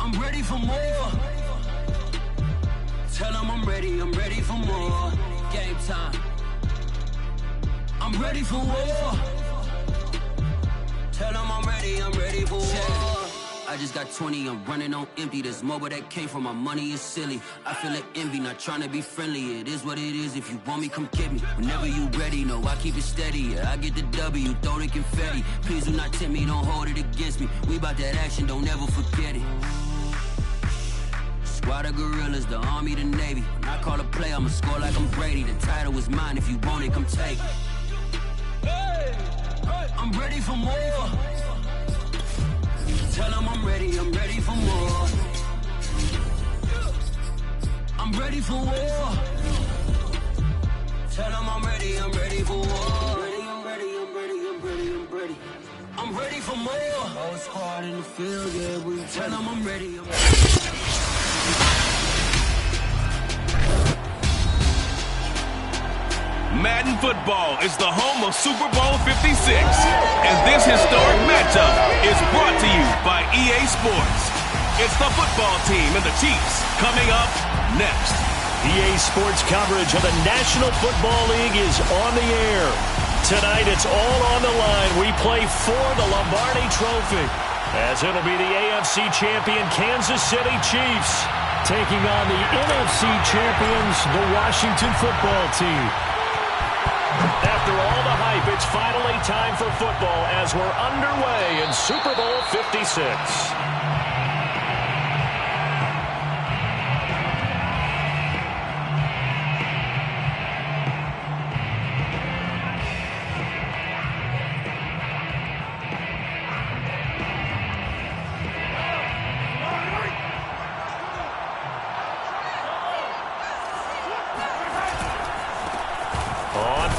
I'm ready for more. Tell them I'm ready for more. Game time. I'm ready for war. Tell them I'm ready for war. I just got 20, I'm running on empty. This mobile that came from my money is silly. I feel it envy, not trying to be friendly. It is what it is, if you want me, come get me. Whenever you ready, no, I keep it steady. Yeah, I get the W, throw the confetti. Please do not tempt me, don't hold it against me. We about that action, don't ever forget it. Squad of gorillas, the army, the navy. When I call a play, I'ma score like I'm Brady. The title is mine, if you want it, come take it. I'm ready for more. Tell them I'm ready for more. I'm ready for war. Tell them I'm ready for war. I'm ready for more. Whole squad in the field, yeah, we tell them I'm ready. Madden Football is the home of Super Bowl 56, and this historic matchup is brought to you by EA Sports. It's the football team and the Chiefs coming up next. EA Sports coverage of the National Football League is on the air. Tonight it's all on the line. We play for the Lombardi Trophy, as it'll be the AFC champion Kansas City Chiefs taking on the NFC champions, the Washington Football Team. After all the hype, it's finally time for football as we're underway in Super Bowl 56.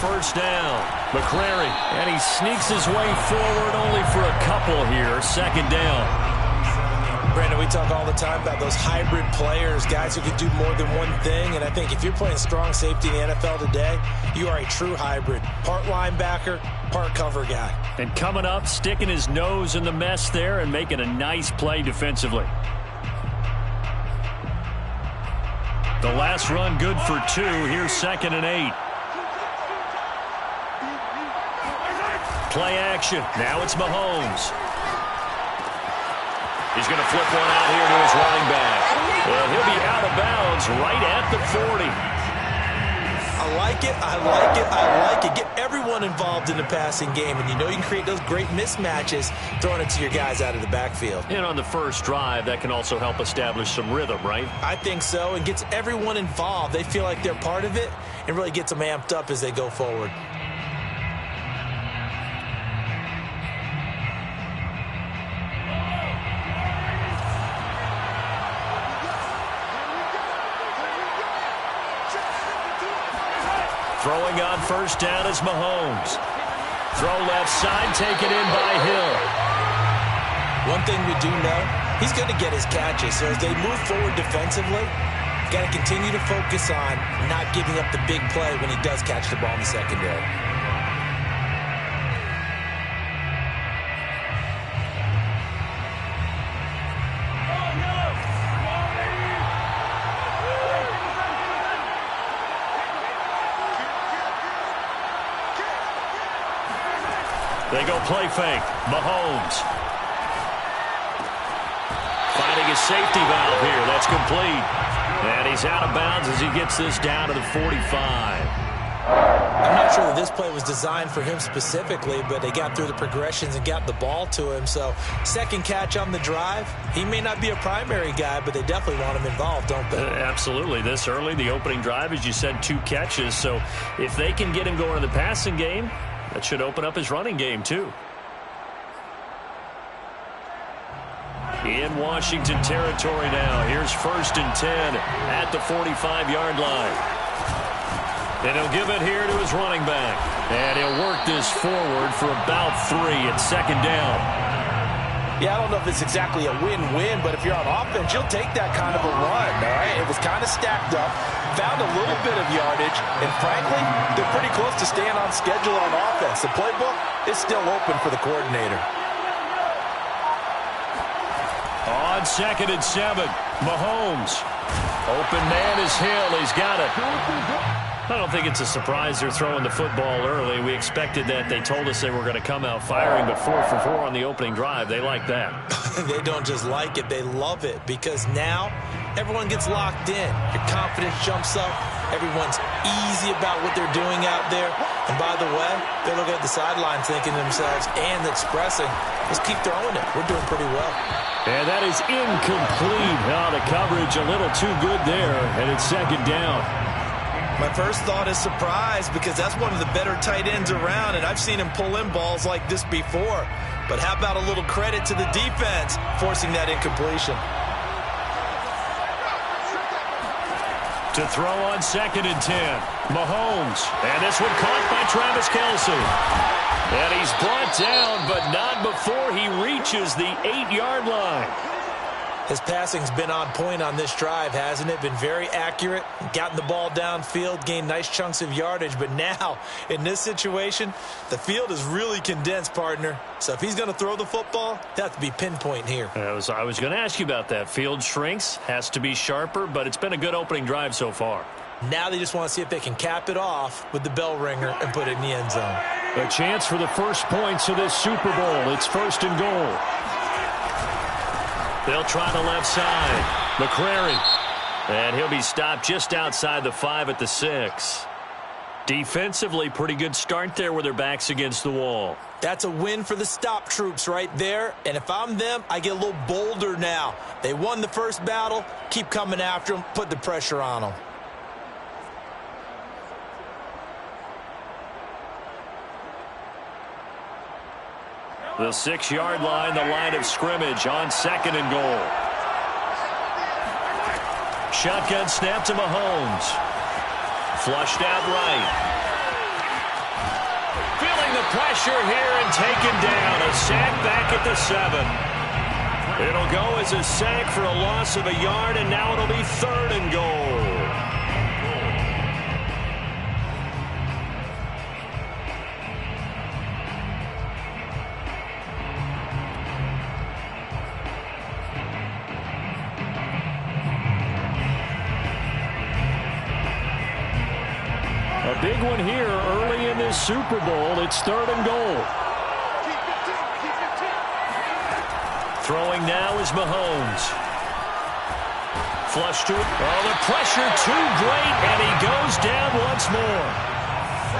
First down, McCrary, and he sneaks his way forward only for a couple here. Second down. Brandon, we talk all the time about those hybrid players, guys who can do more than one thing, and I think if you're playing strong safety in the NFL today, you are a true hybrid. Part linebacker, part cover guy. And coming up, sticking his nose in the mess there and making a nice play defensively. The last run good for 2. Here's 2nd and 8. Play action. Now it's Mahomes. He's going to flip one out here to his running back. Well, he'll be out of bounds right at the 40. I like it. I like it. I like it. Get everyone involved in the passing game, and you know you can create those great mismatches throwing it to your guys out of the backfield. And on the first drive, that can also help establish some rhythm, right? I think so, and gets everyone involved. They feel like they're part of it and really gets them amped up as they go forward. Throwing on first down is Mahomes. Throw left side, taken in by Hill. One thing we do know, he's going to get his catches. So as they move forward defensively, got to continue to focus on not giving up the big play when he does catch the ball in the secondary. They go play fake. Mahomes. Finding his safety valve here. That's complete. And he's out of bounds as he gets this down to the 45. I'm not sure that this play was designed for him specifically, but they got through the progressions and got the ball to him. So second catch on the drive. He may not be a primary guy, but they definitely want him involved, don't they? Absolutely. This early, the opening drive, as you said, 2 catches. So if they can get him going in the passing game, that should open up his running game, too. In Washington territory now. Here's 1st and 10 at the 45-yard line. And he'll give it here to his running back. And he'll work this forward for about 3 at 2nd down. Yeah, I don't know if it's exactly a win-win, but if you're on offense, you'll take that kind of a run, all right? It was kind of stacked up, found a little bit of yardage, and frankly, they're pretty close to staying on schedule on offense. The playbook is still open for the coordinator. On 2nd and 7, Mahomes. Open man is Hill. He's got it. I don't think it's a surprise they're throwing the football early. We expected that. They told us they were going to come out firing, but 4 for 4 on the opening drive. They like that. They don't just like it. They love it because now everyone gets locked in. Your confidence jumps up. Everyone's easy about what they're doing out there. And by the way, they're looking at the sideline thinking to themselves and expressing, let's keep throwing it. We're doing pretty well. And that is incomplete. Oh, the coverage a little too good there, and it's 2nd down. My first thought is surprise because that's one of the better tight ends around, and I've seen him pull in balls like this before. But how about a little credit to the defense forcing that incompletion? To throw on 2nd and 10, Mahomes. And this one caught by Travis Kelce. And he's brought down, but not before he reaches the 8-yard line. His passing's been on point on this drive, hasn't it? Been very accurate, gotten the ball downfield, gained nice chunks of yardage. But now, in this situation, the field is really condensed, partner. So if he's going to throw the football, that has to be pinpoint here. I was going to ask you about that. Field shrinks, has to be sharper, but it's been a good opening drive so far. Now they just want to see if they can cap it off with the bell ringer and put it in the end zone. A chance for the first points of this Super Bowl. It's 1st and goal. They'll try the left side. McCrary. And he'll be stopped just outside the 5 at the 6. Defensively, pretty good start there with their backs against the wall. That's a win for the stop troops right there. And if I'm them, I get a little bolder now. They won the first battle. Keep coming after them. Put the pressure on them. The 6-yard line, the line of scrimmage on 2nd and goal. Shotgun snap to Mahomes. Flushed out right. Feeling the pressure here and taken down. A sack back at the 7. It'll go as a sack for a loss of a yard, and now it'll be 3rd and goal. A big one here early in this Super Bowl. It's 3rd and goal. Throwing now is Mahomes. Flush to it. Oh, the pressure too great, and he goes down once more.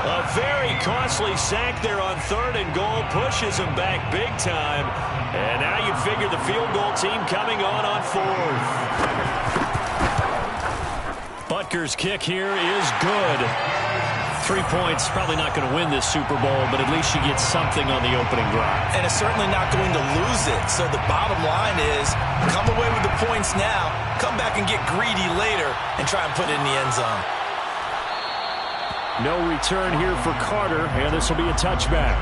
A very costly sack there on 3rd and goal. Pushes him back big time. And now you figure the field goal team coming on 4th. Butker's kick here is good. 3 points, probably not going to win this Super Bowl, but at least you get something on the opening drive. And it's certainly not going to lose it. So the bottom line is, come away with the points now, come back and get greedy later, and try and put it in the end zone. No return here for Carter, and this will be a touchback.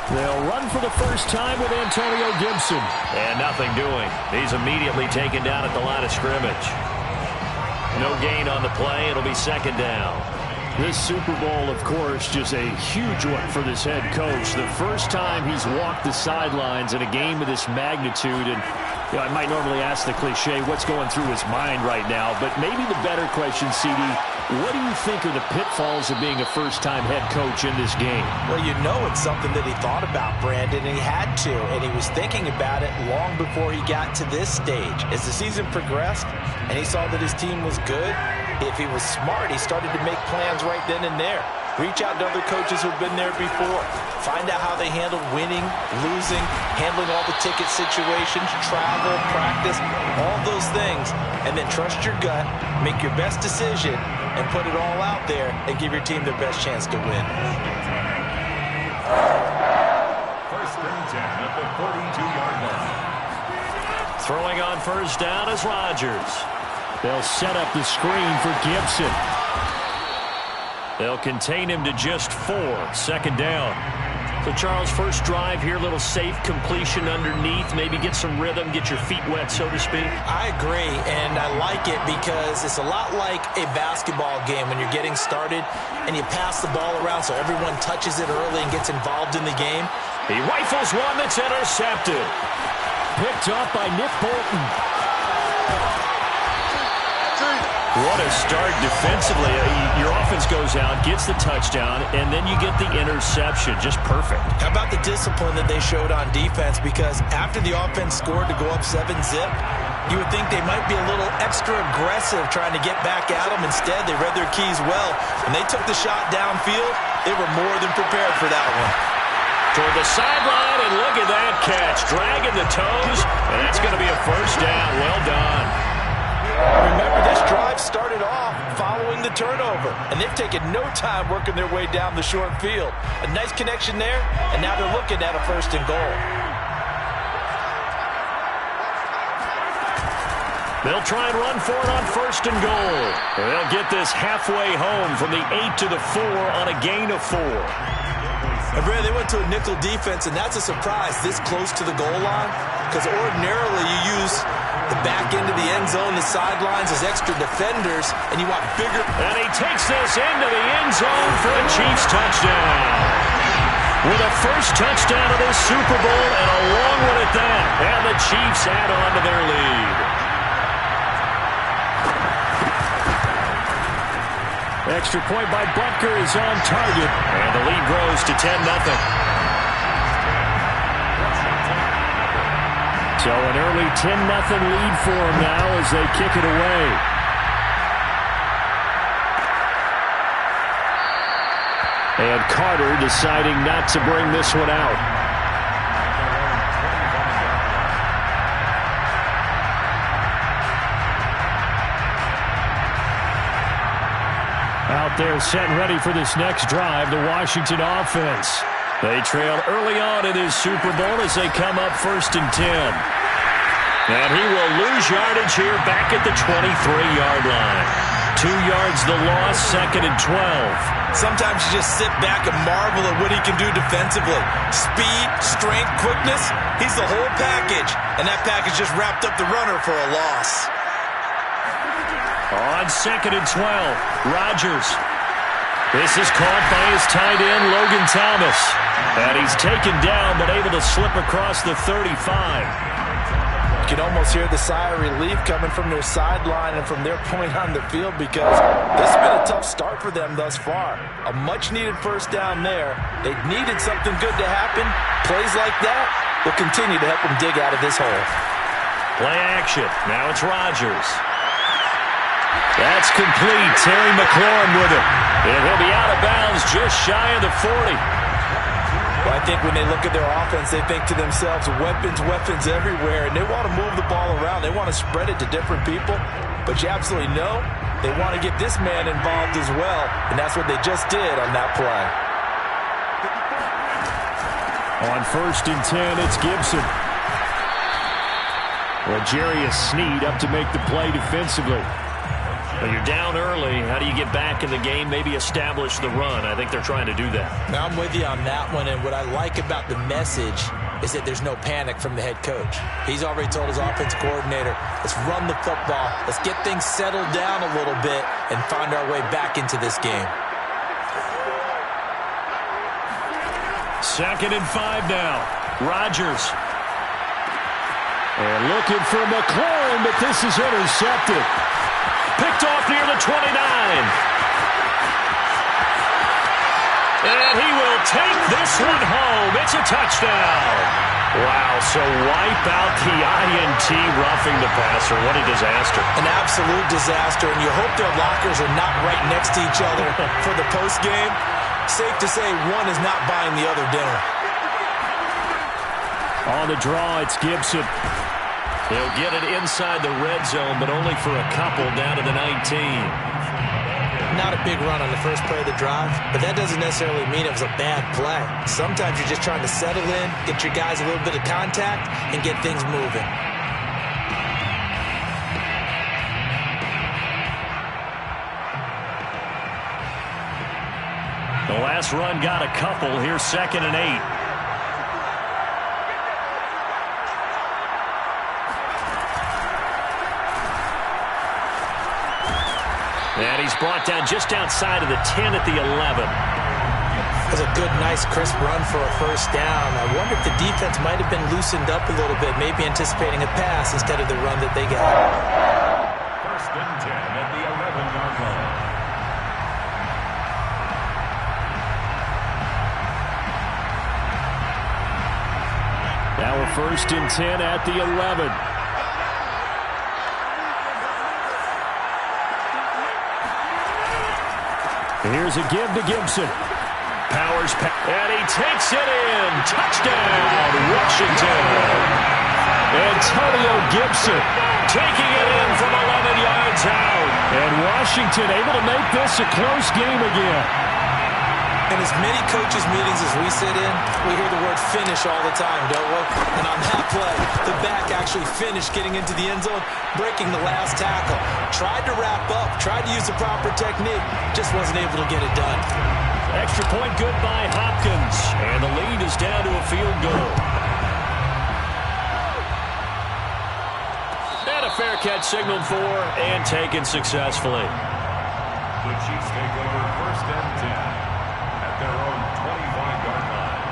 They'll run for the first time with Antonio Gibson. And nothing doing. He's immediately taken down at the line of scrimmage. No gain on the play. It'll be 2nd down. This Super Bowl, of course, just a huge one for this head coach. The first time he's walked the sidelines in a game of this magnitude. And I might normally ask the cliche, what's going through his mind right now? But maybe the better question, CD, what do you think are the pitfalls of being a first-time head coach in this game? Well, you know it's something that he thought about, Brandon, and he had to, and he was thinking about it long before he got to this stage. As the season progressed and he saw that his team was good, if he was smart, he started to make plans right then and there. Reach out to other coaches who've been there before. Find out how they handled winning, losing, handling all the ticket situations, travel, practice, all those things. And then trust your gut, make your best decision, and put it all out there and give your team their best chance to win. 1st and 10 at the 42-yard line. Throwing on 1st down is Rodgers. They'll set up the screen for Gibson. They'll contain him to just 4. 2nd down. So, Charles, first drive here, little safe completion underneath, maybe get some rhythm, get your feet wet, so to speak. I agree, and I like it because it's a lot like a basketball game when you're getting started and you pass the ball around so everyone touches it early and gets involved in the game. He rifles one that's intercepted. Picked up by Nick Bolton. What a start defensively. Your offense goes out, gets the touchdown, and then you get the interception. Just perfect. How about the discipline that they showed on defense? Because after the offense scored to go up 7-zip, you would think they might be a little extra aggressive trying to get back at them. Instead, they read their keys well. When they took the shot downfield, they were more than prepared for that one. Toward the sideline, and look at that catch. Dragging the toes, and that's going to be a first down. Well done. Remember, this drive started off following the turnover, and they've taken no time working their way down the short field. A nice connection there, and now they're looking at a 1st and goal. They'll try and run for it on 1st and goal. They'll get this halfway home from the 8 to the 4 on a gain of 4. And Brad, they went to a nickel defense, and that's a surprise this close to the goal line, because ordinarily you use the back end of the end zone, the sidelines as extra defenders, and you want bigger. And he takes this into the end zone for a Chiefs touchdown. With a first touchdown of this Super Bowl, and a long one at that. And the Chiefs add on to their lead. Extra point by Butker is on target. And the lead grows to 10-0. So an early 10-0 lead for them now as they kick it away. And Carter deciding not to bring this one out. Out there set and ready for this next drive, the Washington offense. They trail early on in this Super Bowl as they come up 1st and 10. And he will lose yardage here back at the 23-yard line. 2 yards the loss, 2nd and 12. Sometimes you just sit back and marvel at what he can do defensively. Speed, strength, quickness, he's the whole package. And that package just wrapped up the runner for a loss. On 2nd and 12, Rodgers. This is caught by his tight end, Logan Thomas. And he's taken down, but able to slip across the 35. You can almost hear the sigh of relief coming from their sideline and from their point on the field, because this has been a tough start for them thus far. A much-needed first down there. They needed something good to happen. Plays like that will continue to help them dig out of this hole. Play action. Now it's Rodgers. That's complete. Terry McLaurin with it. And he'll be out of bounds just shy of the 40. Well, I think when they look at their offense, they think to themselves, weapons everywhere, and they want to move the ball around. They want to spread it to different people. But you absolutely know they want to get this man involved as well, and that's what they just did on that play. On 1st and 10, it's Gibson. Well, Jarius Sneed up to make the play defensively. Well, you're down early. How do you get back in the game, maybe establish the run? I think they're trying to do that. Now, I'm with you on that one, and what I like about the message is that there's no panic from the head coach. He's already told his offensive coordinator, let's run the football, let's get things settled down a little bit and find our way back into this game. 2nd and 5 now. Rodgers. And looking for McLaurin, but this is intercepted. Picked off near the 29. And he will take this one home. It's a touchdown. Wow, so wipe out the INT roughing the passer. What a disaster. An absolute disaster, and you hope their lockers are not right next to each other for the postgame. Safe to say one is not buying the other dinner. On the draw, it's Gibson. He'll get it inside the red zone, but only for a couple down to the 19. Not a big run on the first play of the drive, but that doesn't necessarily mean it was a bad play. Sometimes you're just trying to settle in, get your guys a little bit of contact, and get things moving. The last run got a couple. Here's 2nd and 8. And he's brought down just outside of the 10 at the 11. That was a good, nice, crisp run for a first down. I wonder if the defense might have been loosened up a little bit, maybe anticipating a pass instead of the run that they got. 1st and 10 at the 11-yard line. Now we're 1st and 10 at the 11. Here's a give to Gibson. Powers, and he takes it in. Touchdown, Washington. Antonio Gibson taking it in from 11 yards out. And Washington able to make this a close game again. In as many coaches' meetings as we sit in, we hear the word finish all the time, don't we? And on that play, the back actually finished getting into the end zone, breaking the last tackle. Tried to wrap up, tried to use the proper technique, just wasn't able to get it done. Extra point good by Hopkins. And the lead is down to a field goal. And a fair catch signaled for and taken successfully. The Chiefs take over 1st and 10. Their own 25-yard line.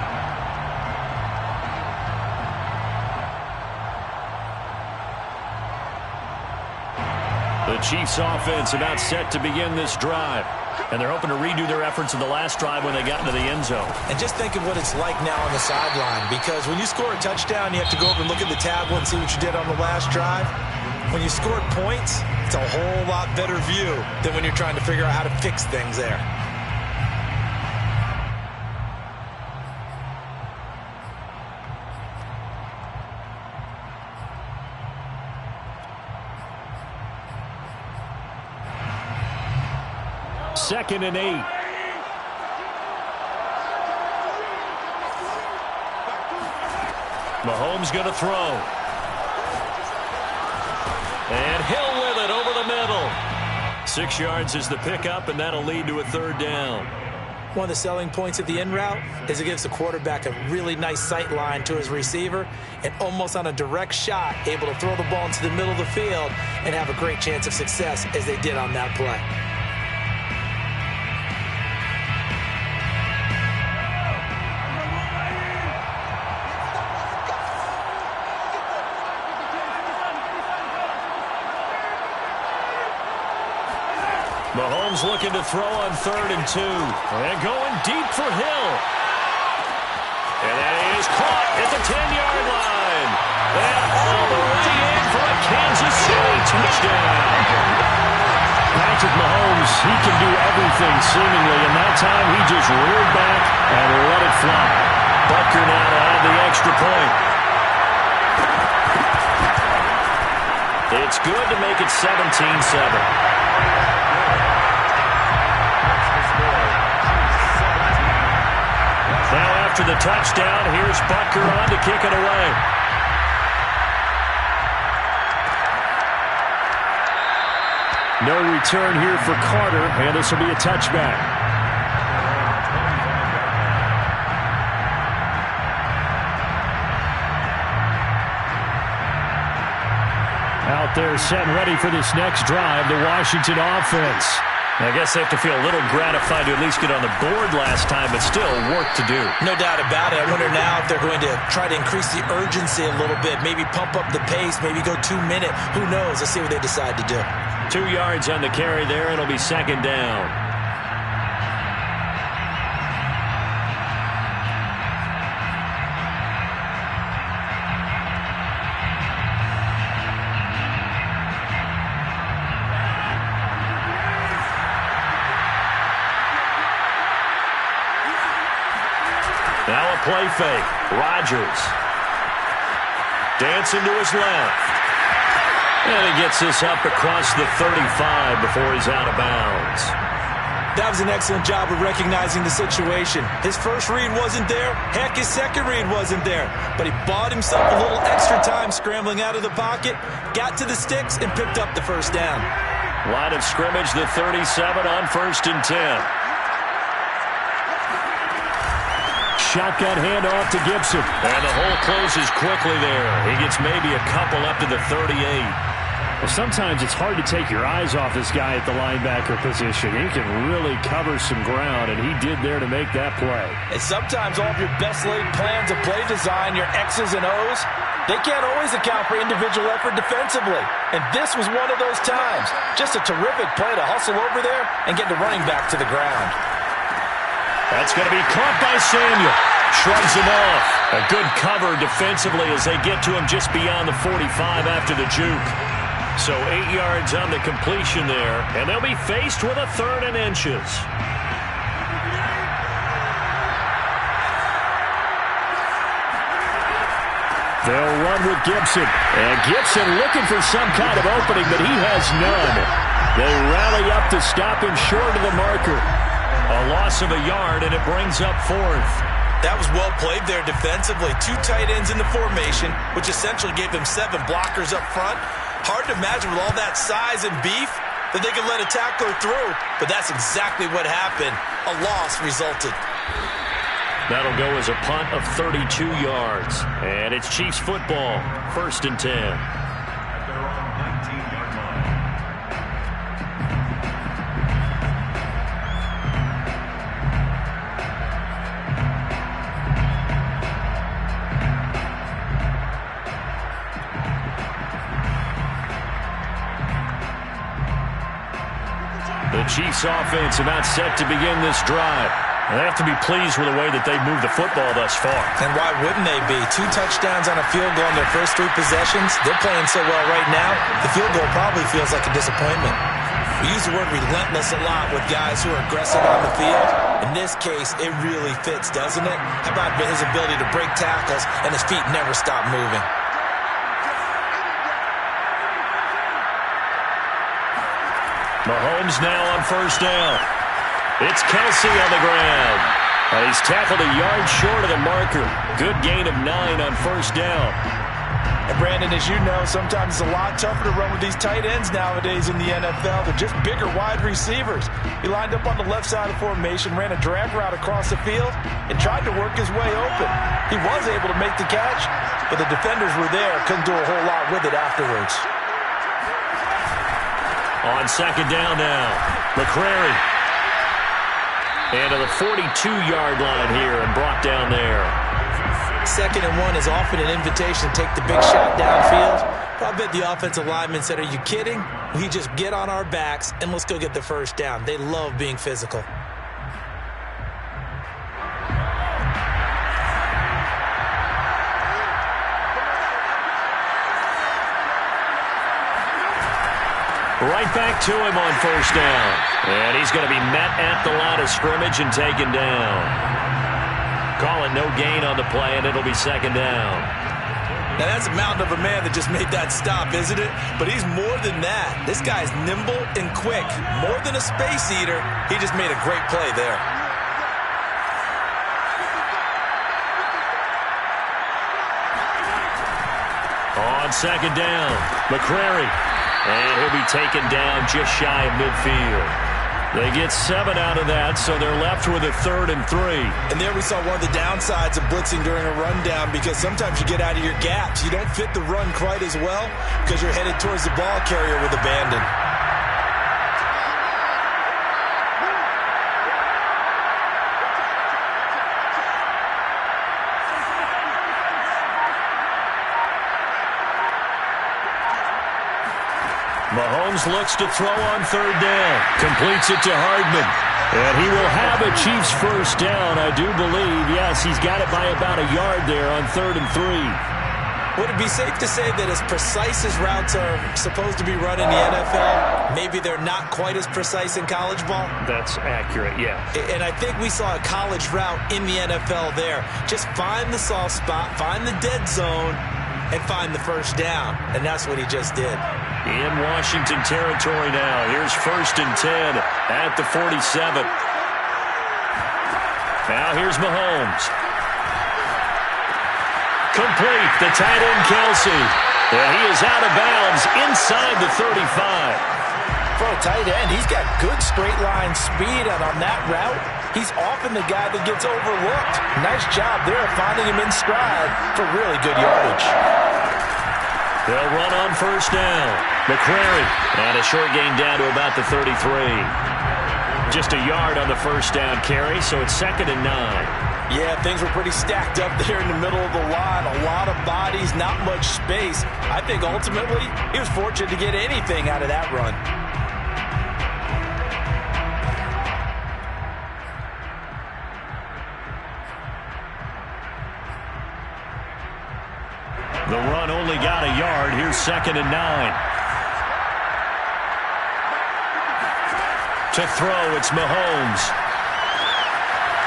The Chiefs offense about set to begin this drive. And they're hoping to redo their efforts in the last drive when they got into the end zone. And just think of what it's like now on the sideline. Because when you score a touchdown, you have to go over and look at the tablet and see what you did on the last drive. When you scored points, it's a whole lot better view than when you're trying to figure out how to fix things there. Second and 8. Mahomes going to throw. And Hill with it over the middle. 6 yards is the pickup, and that'll lead to a 3rd down. One of the selling points of the in route is it gives the quarterback a really nice sight line to his receiver and almost on a direct shot able to throw the ball into the middle of the field and have a great chance of success as they did on that play. Mahomes looking to throw on 3rd and 2. And going deep for Hill. And that is caught at the 10-yard line. And all the way in for a Kansas City touchdown. Patrick Mahomes, he can do everything seemingly. And that time he just reared back and let it fly. Butker now to add the extra point. It's good to make it 17-7. Now after the touchdown, here's Butker on to kick it away. No return here for Carter, and this will be a touchback. Out there set and ready for this next drive, the Washington offense. I guess they have to feel a little gratified to at least get on the board last time, but still work to do. No doubt about it. I wonder now if they're going to try to increase the urgency a little bit, maybe pump up the pace, maybe go 2-minute. Who knows? Let's see what they decide to do. 2 yards on the carry there. It'll be 2nd down. Now a play fake. Rodgers. Dancing to his left. And he gets this up across the 35 before he's out of bounds. That was an excellent job of recognizing the situation. His first read wasn't there. Heck, his second read wasn't there. But he bought himself a little extra time scrambling out of the pocket, got to the sticks, and picked up the first down. Line of scrimmage, the 37 on 1st and 10. shotgun handoff to Gibson. And the hole closes quickly there. He gets maybe a couple up to the 38. Well, sometimes it's hard to take your eyes off this guy at the linebacker position. He can really cover some ground, and he did there to make that play. And sometimes all of your best laid plans of play design, your X's and O's, they can't always account for individual effort defensively. And this was one of those times. Just a terrific play to hustle over there and get the running back to the ground. That's going to be caught by Samuel. Shrugs him off. A good cover defensively as they get to him just beyond the 45 after the juke. So 8 yards on the completion there, and they'll be faced with a 3rd and inches. They'll run with Gibson. And Gibson looking for some kind of opening, but he has none. They rally up to stop him short of the marker. A loss of a yard, and it brings up 4th. That was well played there defensively. 2 tight ends in the formation, which essentially gave them 7 blockers up front. Hard to imagine with all that size and beef that they could let a tackler through, but that's exactly what happened. A loss resulted. That'll go as a punt of 32 yards. And it's Chiefs football, 1st and 10. At their own 19-yard line. The Chiefs offense about set to begin this drive. They have to be pleased with the way that they've moved the football thus far. And why wouldn't they be? 2 touchdowns on a field goal in their first 3 possessions. They're playing so well right now, the field goal probably feels like a disappointment. We use the word relentless a lot with guys who are aggressive on the field. In this case, it really fits, doesn't it? How about his ability to break tackles and his feet never stop moving? Mahomes now on 1st down. It's Kelsey on the ground. He's tackled a yard short of the marker. Good gain of 9 on 1st down. And Brandon, as you know, sometimes it's a lot tougher to run with these tight ends nowadays in the NFL. They're just bigger wide receivers. He lined up on the left side of the formation, ran a drag route across the field, and tried to work his way open. He was able to make the catch, but the defenders were there. Couldn't do a whole lot with it afterwards. On 2nd down now, McCrary. And to the 42-yard line here and brought down there. 2nd and 1 is often an invitation to take the big shot downfield. But I bet the offensive lineman said, are you kidding? We just get on our backs and let's go get the 1st down. They love being physical. Right back to him on 1st down. And he's going to be met at the line of scrimmage and taken down. Call it no gain on the play, and it'll be 2nd down. Now, that's a mountain of a man that just made that stop, isn't it? But he's more than that. This guy's nimble and quick. More than a space eater, he just made a great play there. On 2nd down, McCrary. And he'll be taken down just shy of midfield. They get 7 out of that, so they're left with a 3rd and 3. And there we saw one of the downsides of blitzing during a rundown, because sometimes you get out of your gaps. You don't fit the run quite as well because you're headed towards the ball carrier with abandon. Mahomes looks to throw on 3rd down. Completes it to Hardman. And he will have a Chiefs 1st down, I do believe. Yes, he's got it by about a yard there on 3rd and 3. Would it be safe to say that as precise as routes are supposed to be run in the NFL, maybe they're not quite as precise in college ball? That's accurate, yeah. And I think we saw a college route in the NFL there. Just find the soft spot, find the dead zone, and find the 1st down. And that's what he just did. In Washington territory now. Here's 1st and 10 at the 47. Now here's Mahomes. Complete. The tight end, Kelsey. And he is out of bounds inside the 35. For a tight end, he's got good straight line speed, and on that route, he's often the guy that gets overlooked. Nice job there of finding him in stride for really good yardage. They'll run on first down. McCrary, and a short gain down to about the 33. Just a yard on the first down carry, so it's 2nd and 9. Yeah, things were pretty stacked up there in the middle of the line. A lot of bodies, not much space. I think ultimately he was fortunate to get anything out of that run. The run only got a yard. Here's 2nd and 9. To throw, it's Mahomes.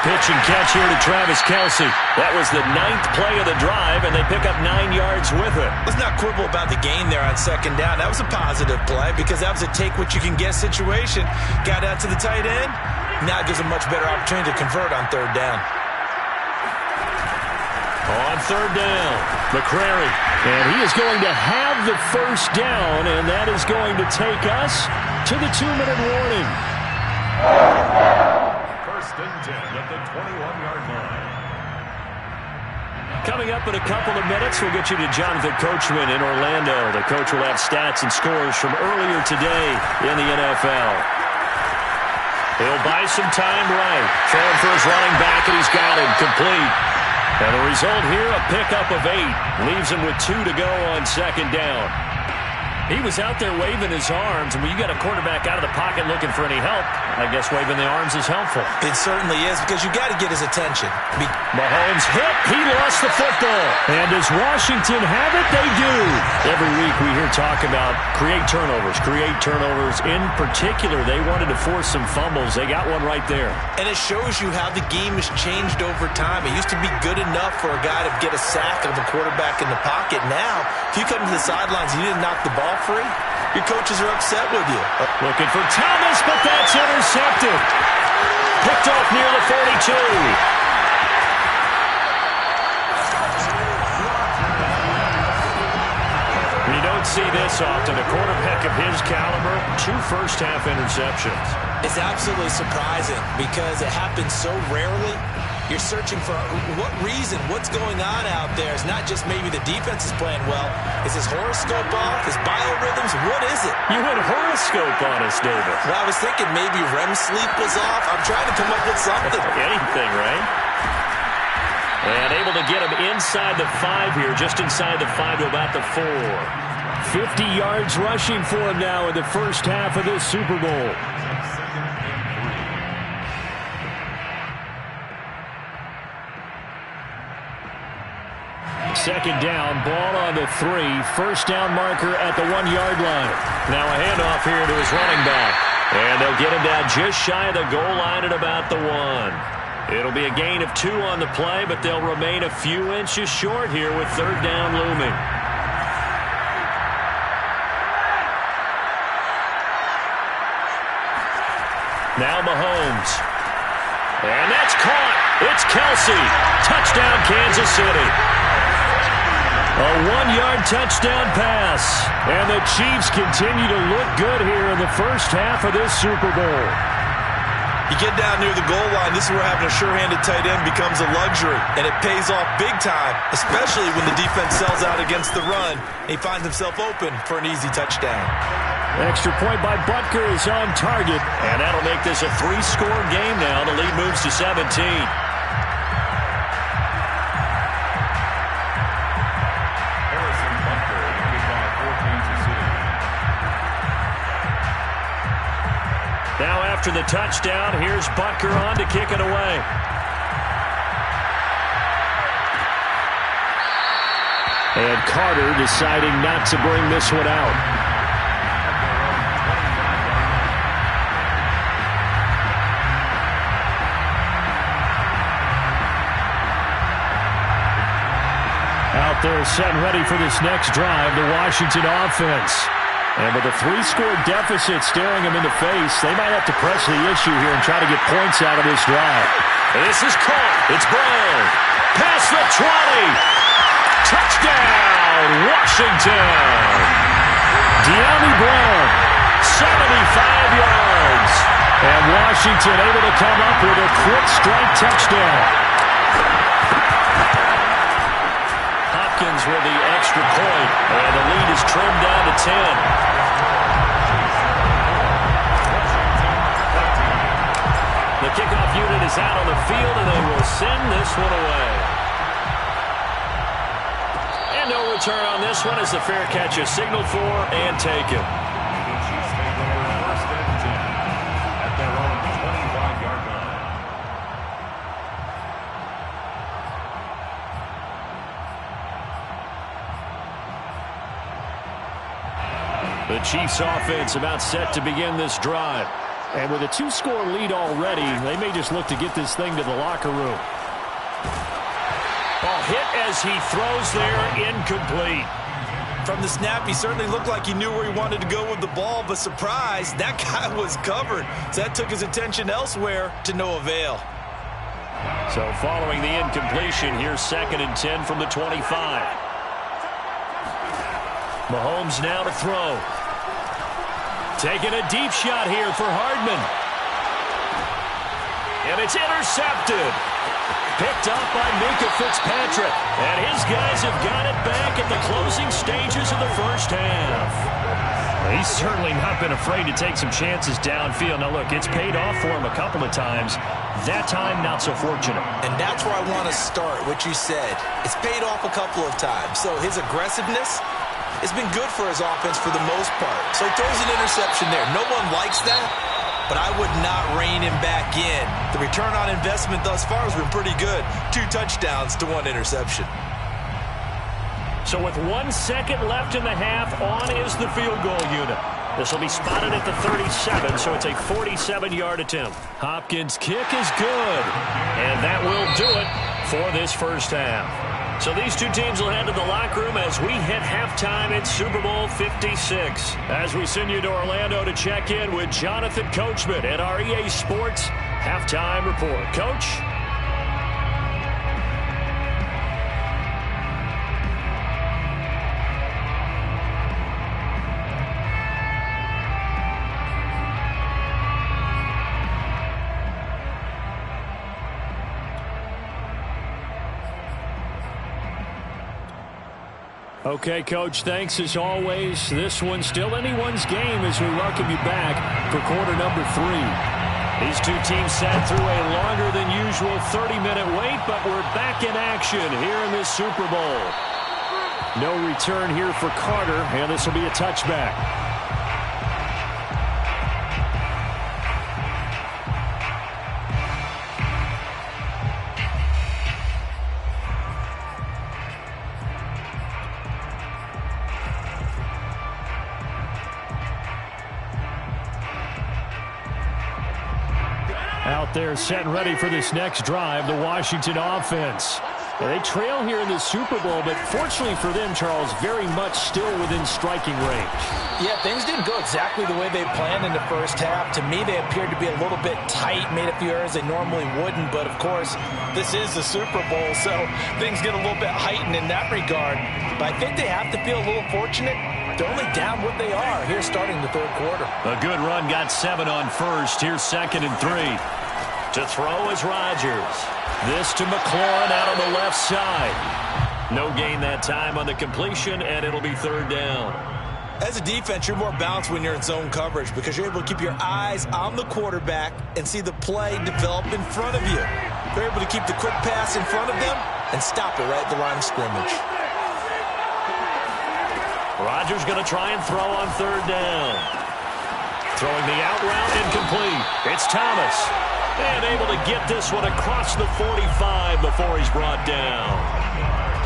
Pitch and catch here to Travis Kelce. That was the 9th play of the drive, and they pick up 9 yards with it. Let's not quibble about the gain there on 2nd down. That was a positive play because that was a take-what-you-can-get situation. Got out to the tight end. Now it gives a much better opportunity to convert on 3rd down. On 3rd down, McCrary. And he is going to have the first down, and that is going to take us to the 2-minute warning. First and 10 at the 21-yard line. Coming up in a couple of minutes, we'll get you to Jonathan Coachman in Orlando. The coach will have stats and scores from earlier today in the NFL. He'll buy some time right. Throwing for his running back, and he's got him complete. And the result here, a pickup of 8. Leaves him with 2 to go on 2nd down. He was out there waving his arms, and when you got a quarterback out of the pocket looking for any help, I guess waving the arms is helpful. It certainly is, because you got to get his attention. Mahomes hit. He lost the football. And does Washington have it? They do. Every week we hear talk about create turnovers. In particular, they wanted to force some fumbles. They got one right there. And it shows you how the game has changed over time. It used to be good enough for a guy to get a sack of a quarterback in the pocket. Now, if you come to the sidelines and you didn't knock the ball free, your coaches are upset with you. Looking for Thomas, but that's intercepted. Picked off near the 42. You don't see this often. A quarterback of his caliber, 2 first-half interceptions. It's absolutely surprising because it happens so rarely. You're searching for what reason, what's going on out there. It's not just maybe the defense is playing well. Is his horoscope off? His biorhythms? What is it? You went horoscope on us, David. Well, I was thinking maybe REM sleep was off. I'm trying to come up with something. Anything, right? And able to get him inside the 5 here, just inside the 5 to about the 4. 50 yards rushing for him now in the first half of this Super Bowl. Second down, ball on the 3. First down marker at the 1-yard line. Now a handoff here to his running back. And they'll get him down just shy of the goal line at about the 1. It'll be a gain of 2 on the play, but they'll remain a few inches short here with 3rd down looming. Now Mahomes. And that's caught. It's Kelce. Touchdown, Kansas City. A 1-yard touchdown pass. And the Chiefs continue to look good here in the first half of this Super Bowl. You get down near the goal line, this is where having a sure-handed tight end becomes a luxury. And it pays off big time, especially when the defense sells out against the run. And he finds himself open for an easy touchdown. Extra point by Butker is on target. And that'll make this a 3-score game now. The lead moves to 17. Now after the touchdown, here's Butker on to kick it away. And Carter deciding not to bring this one out. Out there set and ready for this next drive, the Washington offense. And with a 3-score deficit staring them in the face, they might have to press the issue here and try to get points out of this drive. This is caught. It's Brown. Past the 20. Touchdown, Washington. De'Ami Brown, 75 yards. And Washington Washington able to come up with a quick strike touchdown. Hopkins with the extra point, and the lead is trimmed down to 10. The kickoff unit is out on the field, and they will send this one away. And no return on this one as the fair catch is signaled for and taken. The Chiefs take over first and 10 at their own 25-yard line. The Chiefs offense about set to begin this drive. And with a 2-score lead already, they may just look to get this thing to the locker room. Ball hit as he throws there, incomplete. From the snap, he certainly looked like he knew where he wanted to go with the ball, but surprise, that guy was covered. So that took his attention elsewhere to no avail. So following the incompletion, here's 2nd and 10 from the 25. Mahomes now to throw. Taking a deep shot here for Hardman. And it's intercepted. Picked up by Minka Fitzpatrick. And his guys have got it back at the closing stages of the first half. He's certainly not been afraid to take some chances downfield. Now, look, it's paid off for him a couple of times. That time, not so fortunate. And that's where I want to start, what you said. It's paid off a couple of times. So his aggressiveness, it's been good for his offense for the most part. So he throws an interception there. No one likes that, but I would not rein him back in. The return on investment thus far has been pretty good. 2 touchdowns to 1 interception. So with 1 second left in the half, on is the field goal unit. This will be spotted at the 37, so it's a 47-yard attempt. Hopkins' kick is good, and that will do it for this first half. So these two teams will head to the locker room as we hit halftime at Super Bowl 56. As we send you to Orlando to check in with Jonathan Coachman at our EA Sports Halftime Report. Coach? Okay, Coach, thanks as always. This one's still anyone's game as we welcome you back for quarter number 3. These two teams sat through a longer than usual 30-minute wait, but we're back in action here in this Super Bowl. No return here for Carter, and this will be a touchback. Out there set and ready for this next drive, the Washington offense. They trail here in the Super Bowl, but fortunately for them, Charles, very much still within striking range. Yeah, things didn't go exactly the way they planned in the first half. To me, they appeared to be a little bit tight, made a few errors they normally wouldn't. But, of course, this is the Super Bowl, so things get a little bit heightened in that regard. But I think they have to feel a little fortunate. They're only down what they are here starting the third quarter. A good run, got 7 on first. Here's 2nd and 3. To throw is Rodgers. This to McLaurin out on the left side. No gain that time on the completion, and it'll be 3rd down. As a defense, you're more balanced when you're in zone coverage because you're able to keep your eyes on the quarterback and see the play develop in front of you. They're able to keep the quick pass in front of them and stop it right at the line of scrimmage. Rodgers going to try and throw on 3rd down. Throwing the out route incomplete. It's Thomas. And able to get this one across the 45 before he's brought down.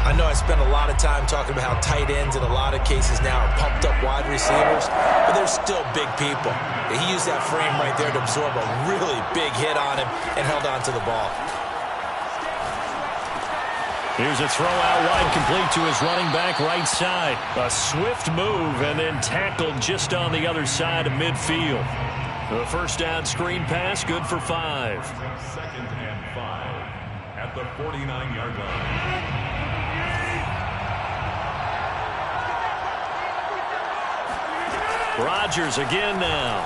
I know I spent a lot of time talking about how tight ends in a lot of cases now are pumped up wide receivers, but they're still big people. He used that frame right there to absorb a really big hit on him and held on to the ball. Here's a throw out wide complete to his running back right side. A swift move and then tackled just on the other side of midfield. The first down screen pass, good for 5. 2nd and 5 at the 49-yard line. Rodgers again now.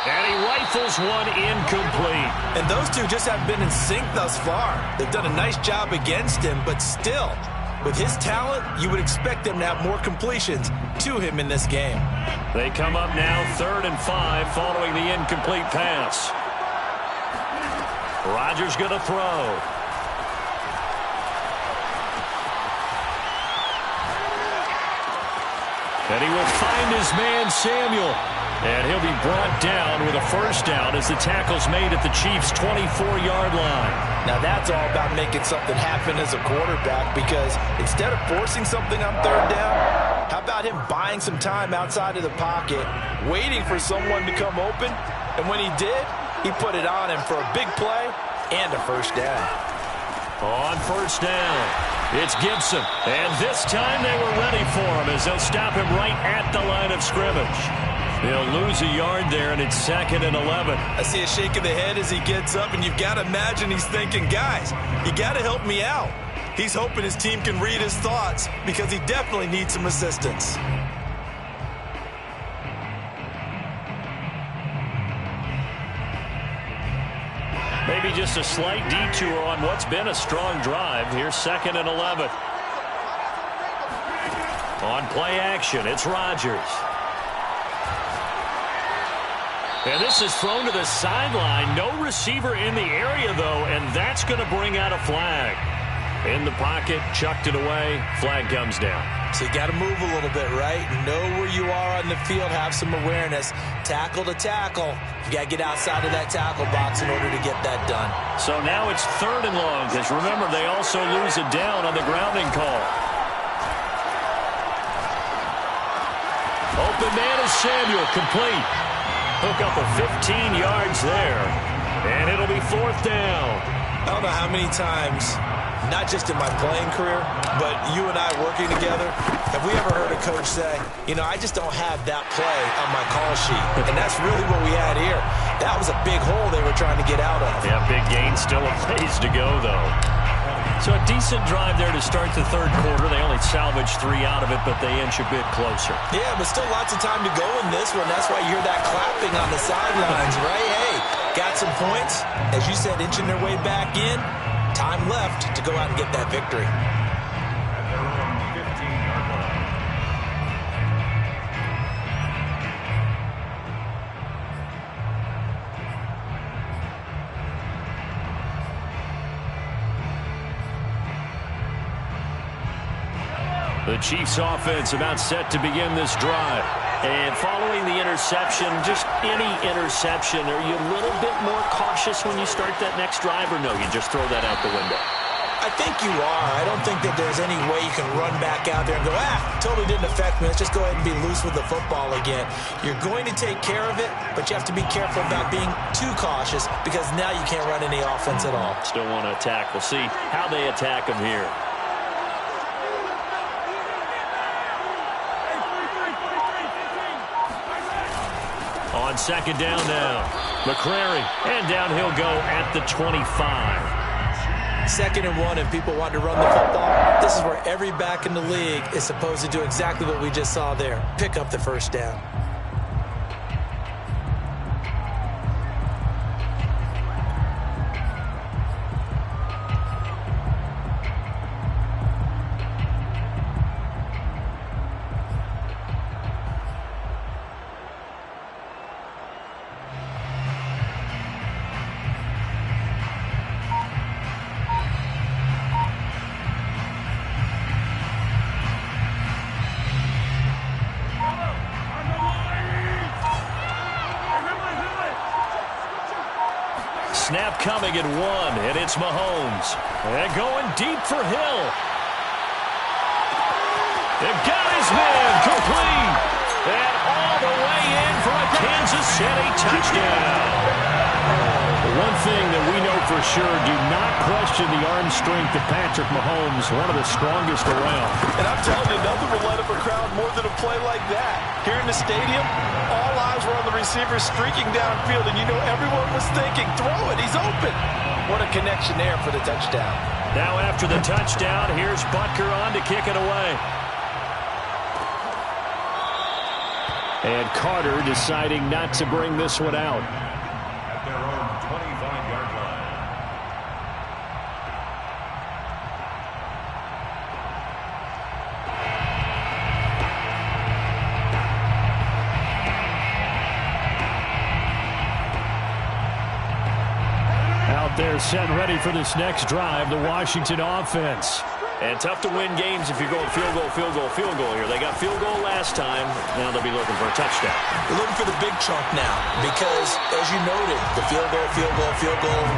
And he rifles one incomplete. And those two just haven't been in sync thus far. They've done a nice job against him, but still, with his talent, you would expect them to have more completions to him in this game. They come up now 3rd and 5 following the incomplete pass. Rodgers going to throw. And he will find his man, Samuel. And he'll be brought down with a first down as the tackle's made at the Chiefs' 24-yard line. Now that's all about making something happen as a quarterback, because instead of forcing something on 3rd down, how about him buying some time outside of the pocket, waiting for someone to come open, and when he did, he put it on him for a big play and a first down. On first down, it's Gibson. And this time they were ready for him as they'll stop him right at the line of scrimmage. They'll lose a yard there, and it's 2nd and 11. I see a shake of the head as he gets up, and you've got to imagine he's thinking, guys, you got to help me out. He's hoping his team can read his thoughts because he definitely needs some assistance. Maybe just a slight detour on what's been a strong drive. Here's 2nd and 11. On play action, it's Rodgers. And this is thrown to the sideline. No receiver in the area, though, and that's going to bring out a flag. In the pocket, chucked it away. Flag comes down. So you got to move a little bit, right? Know where you are on the field. Have some awareness. Tackle to tackle. You got to get outside of that tackle box in order to get that done. So now it's 3rd and long, because remember, they also lose a down on the grounding call. Open man is Samuel, complete. Hook up a 15 yards there, and it'll be 4th down. I don't know how many times, not just in my playing career, but you and I working together, have we ever heard a coach say, you know, I just don't have that play on my call sheet. And that's really what we had here. That was a big hole they were trying to get out of. Yeah, big gain, still a ways to go, though. So a decent drive there to start the 3rd quarter. They only salvaged 3 out of it, but they inch a bit closer. Yeah, but still lots of time to go in this one. That's why you hear that clapping on the sidelines, right? Hey, got some points. As you said, inching their way back in. Time left to go out and get that victory. The Chiefs offense about set to begin this drive. And following the interception, just any interception, are you a little bit more cautious when you start that next drive, or no, you just throw that out the window? I think you are. I don't think that there's any way you can run back out there and go, totally didn't affect me. Let's just go ahead and be loose with the football again. You're going to take care of it, but you have to be careful about being too cautious, because now you can't run any offense at all. Still want to attack. We'll see how they attack them here. On 2nd down now, McCrary, and down he'll go at the 25. 2nd and 1, and people want to run the football. This is where every back in the league is supposed to do exactly what we just saw there. Pick up the first down. Snap coming at 1, and it's Mahomes. And going deep for Hill. They've got his man complete. And all the way in for a Kansas City touchdown. One thing that we know for sure, do not question the arm strength of Patrick Mahomes, one of the strongest around. And I'm telling you, nothing will light up a crowd more than a play like that. Here in the stadium, all eyes were on the receiver streaking downfield, and you know everyone was thinking, throw it, he's open. What a connection there for the touchdown. Now after the touchdown, here's Butker on to kick it away. And Carter deciding not to bring this one out. At their own 25-yard line. Out there set ready for this next drive, the Washington offense. And tough to win games if you're going field goal, field goal, field goal here. They got field goal last time. Now they'll be looking for a touchdown. They're looking for the big chunk now because, as you noted, the field goal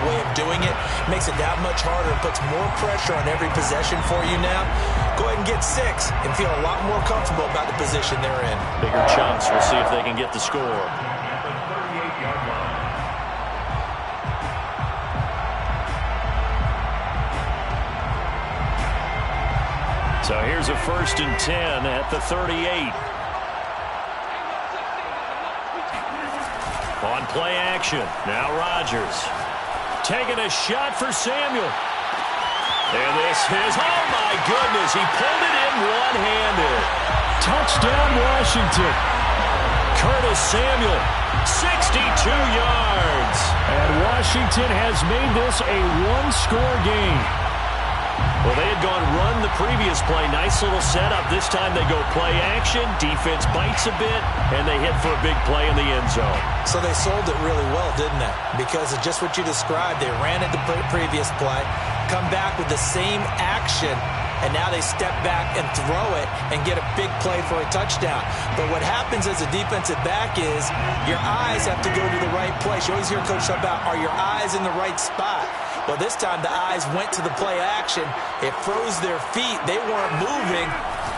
way of doing it makes it that much harder and puts more pressure on every possession for you now. Go ahead and get 6 and feel a lot more comfortable about the position they're in. Bigger chunks. We'll see if they can get the score. At the 38-yard line. So here's a 1st and 10 at the 38. On play action. Now Rodgers. Taking a shot for Samuel. And this is, oh my goodness, he pulled it in one-handed. Touchdown Washington. Curtis Samuel, 62 yards. And Washington has made this a one-score game. Well, they had gone run the previous play. Nice little setup. This time they go play action. Defense bites a bit, and they hit for a big play in the end zone. So they sold it really well, didn't they? Because of just what you described. They ran it the previous play, come back with the same action, and now they step back and throw it and get a big play for a touchdown. But what happens as a defensive back is your eyes have to go to the right place. You always hear Coach talk about, are your eyes in the right spot? Well, this time the eyes went to the play action. It froze their feet. They weren't moving,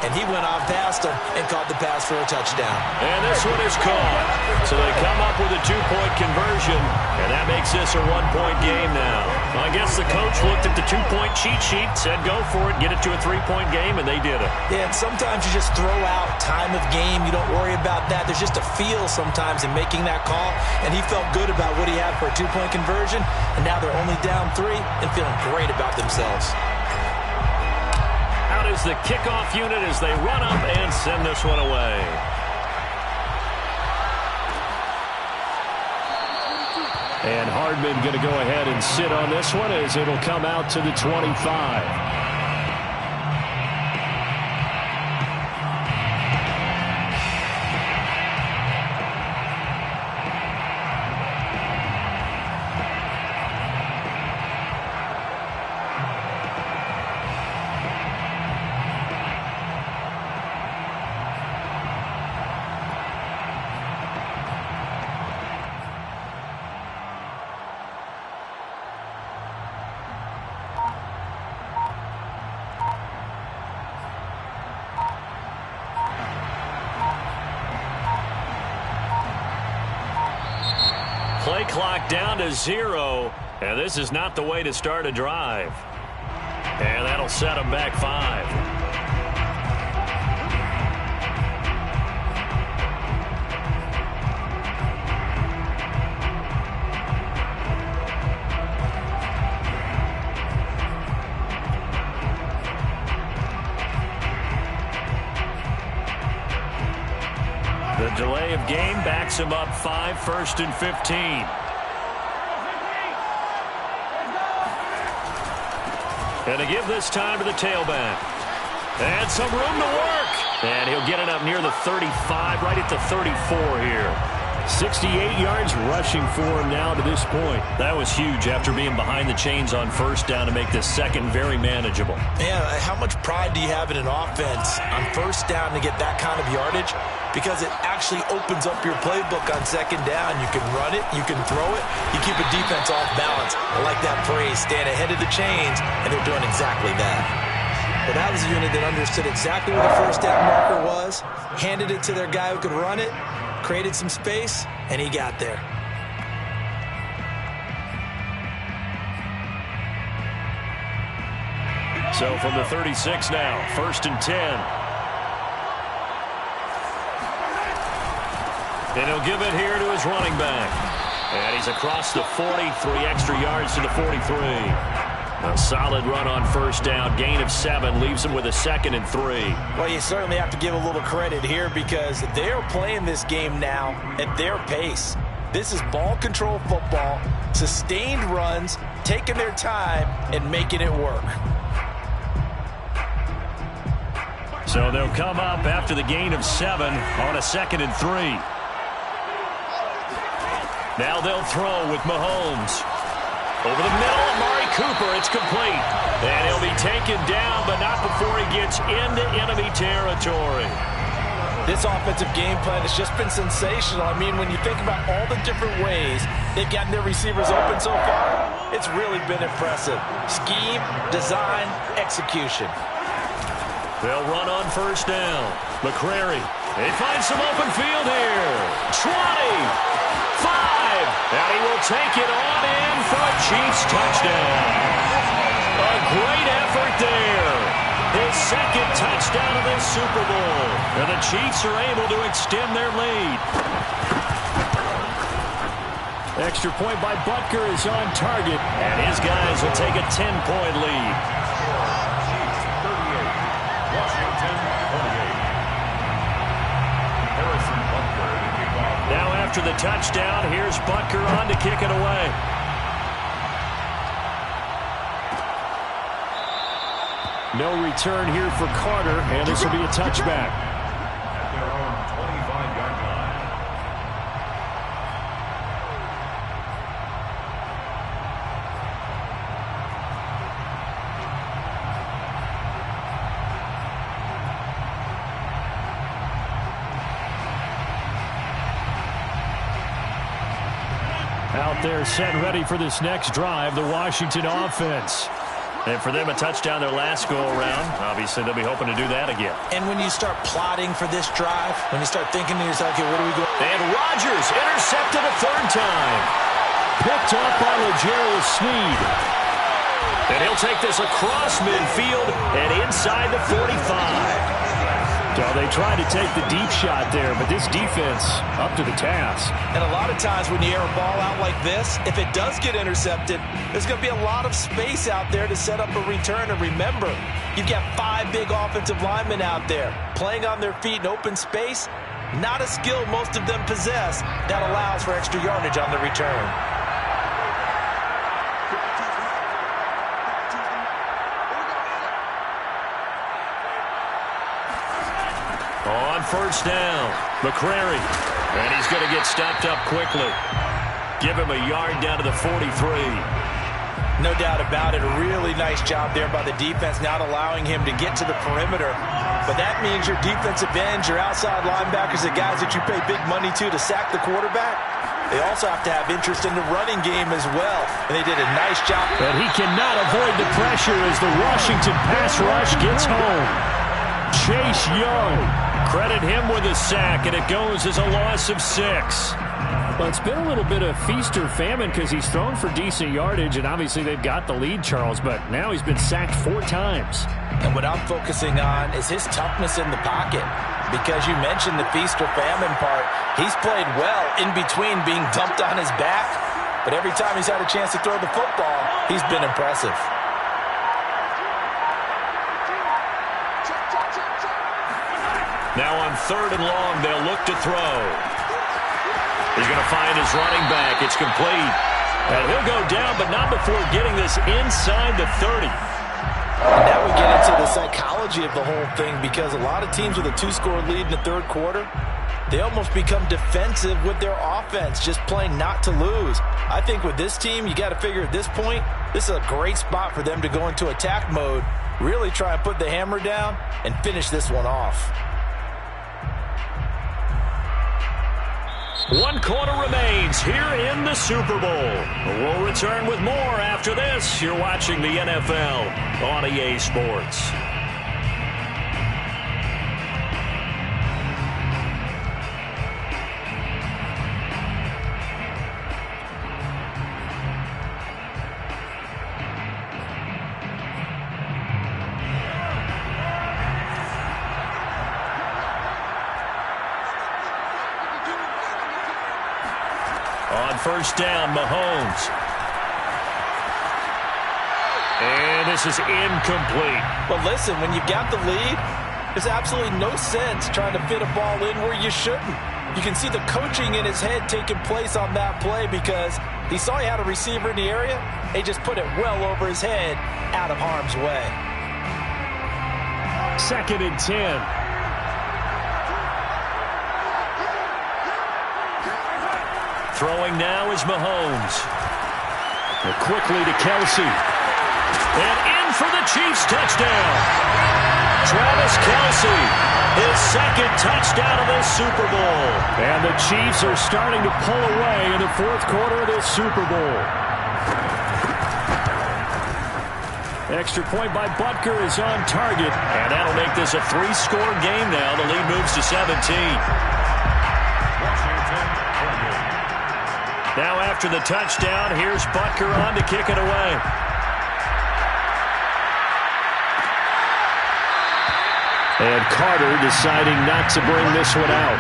and he went on past them and caught the pass for a touchdown. And this one is caught. So they come up with a 2-point conversion, and that makes this a 1-point game now. I guess the coach looked at the 2-point cheat sheet, said go for it, get it to a 3-point game, and they did it. Yeah, and sometimes you just throw out time of game. You don't worry about that. There's just a feel sometimes in making that call, and he felt good about what he had for a 2-point conversion, and now they're only down 3 and feeling great about themselves. Out is the kickoff unit as they run up and send this one away. And Hardman going to go ahead and sit on this one as it'll come out to the 25. Play clock down to 0, and this is not the way to start a drive. And that'll set them back 5. The delay of game backs him up 5, 1st and 15. And to give this time to the tailback. And some room to work. And he'll get it up near the 35, right at the 34 here. 68 yards rushing for him now to this point. That was huge after being behind the chains on 1st down to make this second very manageable. Yeah, how much pride do you have in an offense on 1st down to get that kind of yardage? Because it actually opens up your playbook on 2nd down. You can run it, you can throw it, you keep a defense off balance. I like that phrase, stand ahead of the chains, and they're doing exactly that. But that was a unit that understood exactly where the 1st down marker was, handed it to their guy who could run it, created some space, and he got there. So from the 36 now, 1st and 10. And he'll give it here to his running back. And he's across the 40, 3 extra yards to the 43. A solid run on first down. Gain of 7 leaves him with a 2nd and 3. Well, you certainly have to give a little credit here because they're playing this game now at their pace. This is ball control football, sustained runs, taking their time and making it work. So they'll come up after the gain of 7 on a 2nd and 3. Now they'll throw with Mahomes. Over the middle, Amari Cooper, it's complete. And he'll be taken down, but not before he gets into enemy territory. This offensive game plan has just been sensational. I mean, when you think about all the different ways they've gotten their receivers open so far, it's really been impressive. Scheme, design, execution. They'll run on first down. McCrary, they find some open field here. 20, 5, and he will take it on in for a Chiefs touchdown. A great effort there. His 2nd touchdown of this Super Bowl. And the Chiefs are able to extend their lead. Extra point by Butker is on target. And his guys will take a 10-point lead. Chiefs 38, Washington 28. Harrison Butker to kick off. Now after the touchdown, here's Butker on to kick it away. No return here for Carter, and this will be a touchback. At their own 25-yard line. Out there set ready for this next drive, the Washington offense. And for them, a touchdown their last go-around. Obviously, they'll be hoping to do that again. And when you start plotting for this drive, when you start thinking to yourself, okay, what are we going? And Rodgers intercepted a 3rd time. Picked up by L'Jarius Sneed. And he'll take this across midfield and inside the 45. So they tried to take the deep shot there, but this defense up to the task. And a lot of times when you air a ball out like this, if it does get intercepted, there's going to be a lot of space out there to set up a return. And remember, you've got 5 big offensive linemen out there playing on their feet in open space. Not a skill most of them possess that allows for extra yardage on the return. On first down, McCrary. And he's going to get stopped up quickly. Give him a yard down to the 43. No doubt about it. A really nice job there by the defense, not allowing him to get to the perimeter. But that means your defensive ends, your outside linebackers, the guys that you pay big money to sack the quarterback, they also have to have interest in the running game as well. And they did a nice job. But he cannot avoid the pressure as the Washington pass rush gets home. Chase Young, credit him with a sack, and it goes as a loss of 6. Well, it's been a little bit of feast or famine because he's thrown for decent yardage, and obviously they've got the lead, Charles, but now he's been sacked 4 times. And what I'm focusing on is his toughness in the pocket, because you mentioned the feast or famine part. He's played well in between being dumped on his back, but every time he's had a chance to throw the football, he's been impressive. Now on 3rd and long, they'll look to throw. He's going to find his running back. It's complete. And he'll go down, but not before getting this inside the 30. Now we get into the psychology of the whole thing, because a lot of teams with a 2-score lead in the 3rd quarter, they almost become defensive with their offense, just playing not to lose. I think with this team, you got to figure at this point, this is a great spot for them to go into attack mode, really try and put the hammer down and finish this one off. 1 quarter remains here in the Super Bowl. We'll return with more after this. You're watching the NFL on EA Sports. On first down, Mahomes. And this is incomplete. But listen, when you got the lead, there's absolutely no sense trying to fit a ball in where you shouldn't. You can see the coaching in his head taking place on that play because he saw he had a receiver in the area. He just put it well over his head, out of harm's way. 2nd and 10. Throwing now is Mahomes. Quickly to Kelsey. And in for the Chiefs touchdown. Travis Kelsey, his 2nd touchdown of this Super Bowl. And the Chiefs are starting to pull away in the 4th quarter of this Super Bowl. Extra point by Butker is on target. And that'll make this a 3-score game now. The lead moves to 17. Now after the touchdown, here's Butker on to kick it away. And Carter deciding not to bring this one out.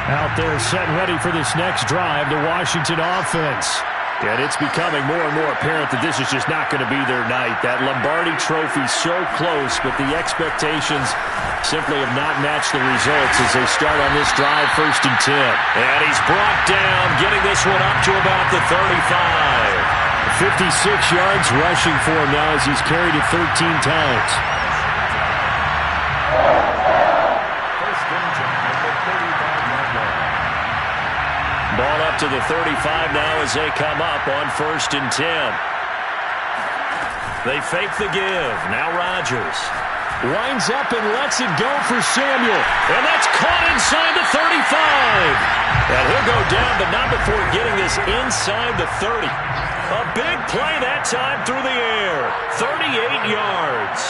Out there set ready for this next drive, the Washington offense. And it's becoming more and more apparent that this is just not going to be their night. That Lombardi Trophy so close, but the expectations simply have not matched the results as they start on this drive, 1st and 10. And he's brought down, getting this one up to about the 35. 56 yards rushing for him now as he's carried it 13 times. Ball up to the 35 now as they come up on 1st and 10. They fake the give. Now Rodgers winds up and lets it go for Samuel. And that's caught inside the 35. And he'll go down, but not before getting this inside the 30. A big play that time through the air. 38 yards.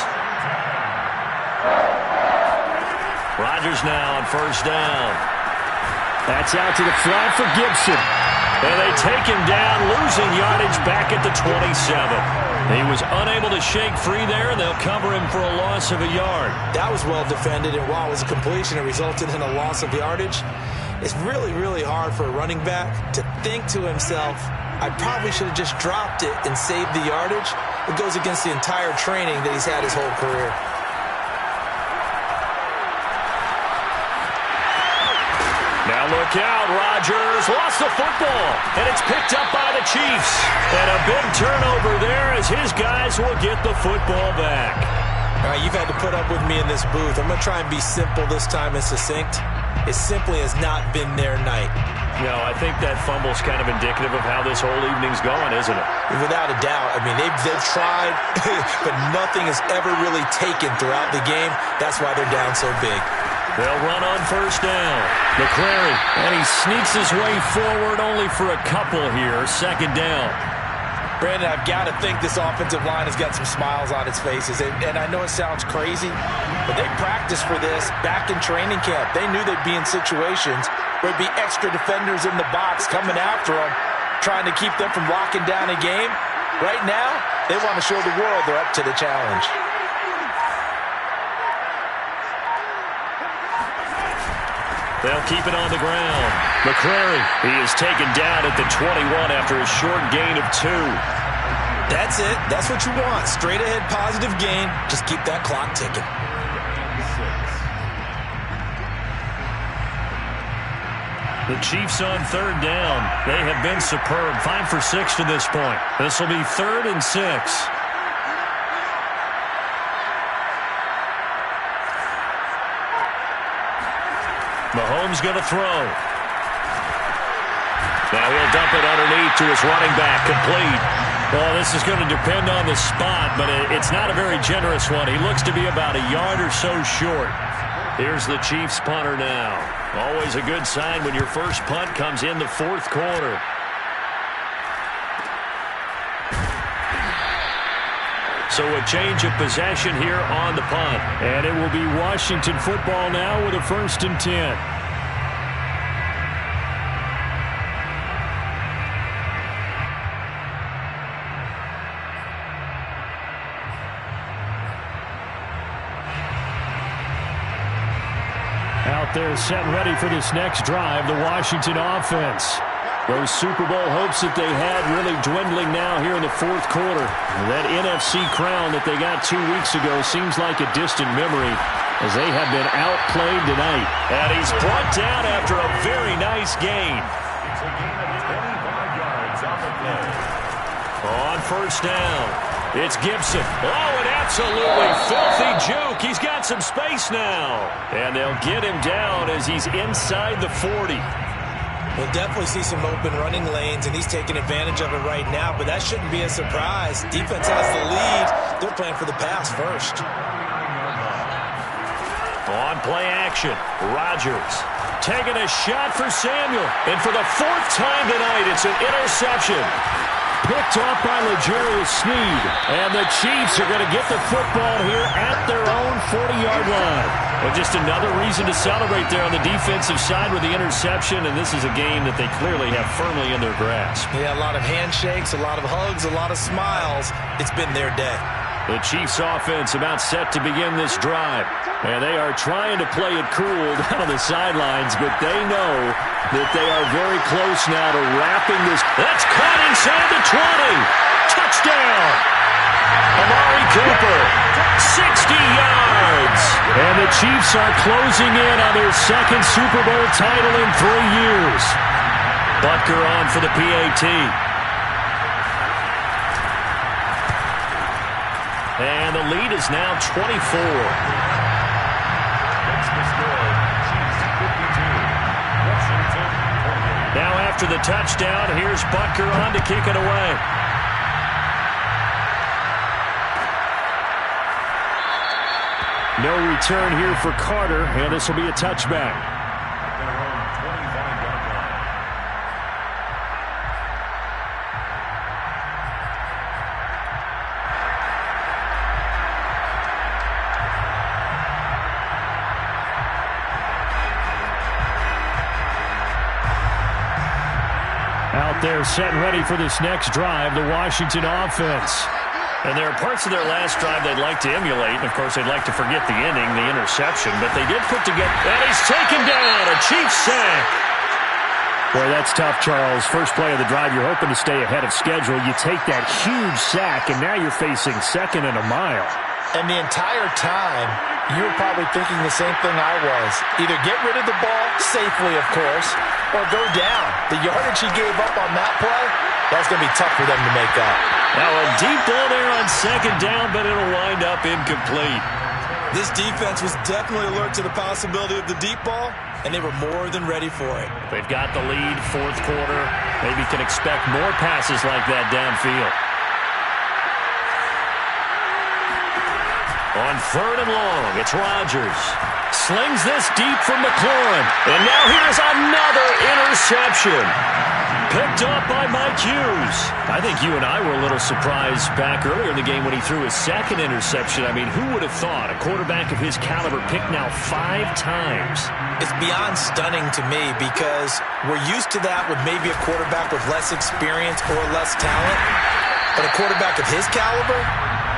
Rodgers now on 1st down. That's out to the flat for Gibson. And they take him down, losing yardage back at the 27. He was unable to shake free there, and they'll cover him for a loss of a yard. That was well defended, and while it was a completion, it resulted in a loss of yardage. It's really, really hard for a running back to think to himself, I probably should have just dropped it and saved the yardage. It goes against the entire training that he's had his whole career. Now look out, Rodgers lost the football, and it's picked up by the Chiefs. And a big turnover there as his guys will get the football back. All right, you've had to put up with me in this booth. I'm going to try and be simple this time and succinct. It simply has not been their night. No, I think that fumble's kind of indicative of how this whole evening's going, isn't it? Without a doubt. I mean, they've tried, but nothing has ever really taken throughout the game. That's why they're down so big. They'll run on 1st down. McCrary, and he sneaks his way forward only for a couple here. 2nd down. Brandon, I've got to think this offensive line has got some smiles on its faces. And I know it sounds crazy, but they practiced for this back in training camp. They knew they'd be in situations where there'd be extra defenders in the box coming after them, trying to keep them from locking down a game. Right now, they want to show the world they're up to the challenge. They'll keep it on the ground. McCrary, he is taken down at the 21 after a short gain of 2. That's it. That's what you want. Straight ahead positive gain. Just keep that clock ticking. The Chiefs on 3rd down. They have been superb. 5 for 6 to this point. This will be 3rd and 6. Mahomes going to throw. Now he'll dump it underneath to his running back, complete. Well, this is going to depend on the spot, but it's not a very generous one. He looks to be about a yard or so short. Here's the Chiefs punter now. Always a good sign when your first punt comes in the 4th quarter. So a change of possession here on the punt. And it will be Washington football now with a 1st and 10. Out there set and ready for this next drive, the Washington offense. Those Super Bowl hopes that they had really dwindling now here in the fourth quarter. That NFC crown that they got 2 weeks ago seems like a distant memory as they have been outplayed tonight. And he's brought down after a very nice gain. It's a gain of 25 yards on the play. On first down, it's Gibson. Oh, an absolutely filthy juke. He's got some space now. And they'll get him down as he's inside the 40. We'll definitely see some open running lanes, and he's taking advantage of it right now, but that shouldn't be a surprise. Defense has the lead. They're playing for the pass first. On play action, Rodgers taking a shot for Samuel. And for the fourth time tonight, it's an interception. Picked off by L'Jarius Sneed. And the Chiefs are going to get the football here at their own 40-yard line. Well, just another reason to celebrate there on the defensive side with the interception, and this is a game that they clearly have firmly in their grasp. Yeah, a lot of handshakes, a lot of hugs, a lot of smiles. It's been their day. The Chiefs offense about set to begin this drive. And they are trying to play it cool down on the sidelines, but they know that they are very close now to wrapping this. That's caught inside the 20. Touchdown. Amari Cooper, 60 yards. And the Chiefs are closing in on their second Super Bowl title in 3 years. Butker on for the PAT. And the lead is now 24. Now after the touchdown, here's Butker on to kick it away. No return here for Carter, and this will be a touchback. Out there set and ready for this next drive, the Washington offense. And there are parts of their last drive they'd like to emulate. And, of course, they'd like to forget the ending, the interception. But they did put together. And he's taken down. A Chiefs sack. Boy, that's tough, Charles. First play of the drive, you're hoping to stay ahead of schedule. You take that huge sack, and now you're facing second and a mile. And the entire time, you were probably thinking the same thing I was. Either get rid of the ball, safely, of course, or go down. The yardage he gave up on that play, that's going to be tough for them to make up. Now a deep ball there on second down, but it'll wind up incomplete. This defense was definitely alert to the possibility of the deep ball, and they were more than ready for it. They've got the lead, fourth quarter. Maybe can expect more passes like that downfield. On third and long, it's Rodgers. Slings this deep from McLaurin. And now here's another interception. Picked up by Mike Hughes. I think you and I were a little surprised back earlier in the game when he threw his second interception. I mean, who would have thought a quarterback of his caliber picked now 5 times? It's beyond stunning to me because we're used to that with maybe a quarterback with less experience or less talent. But a quarterback of his caliber,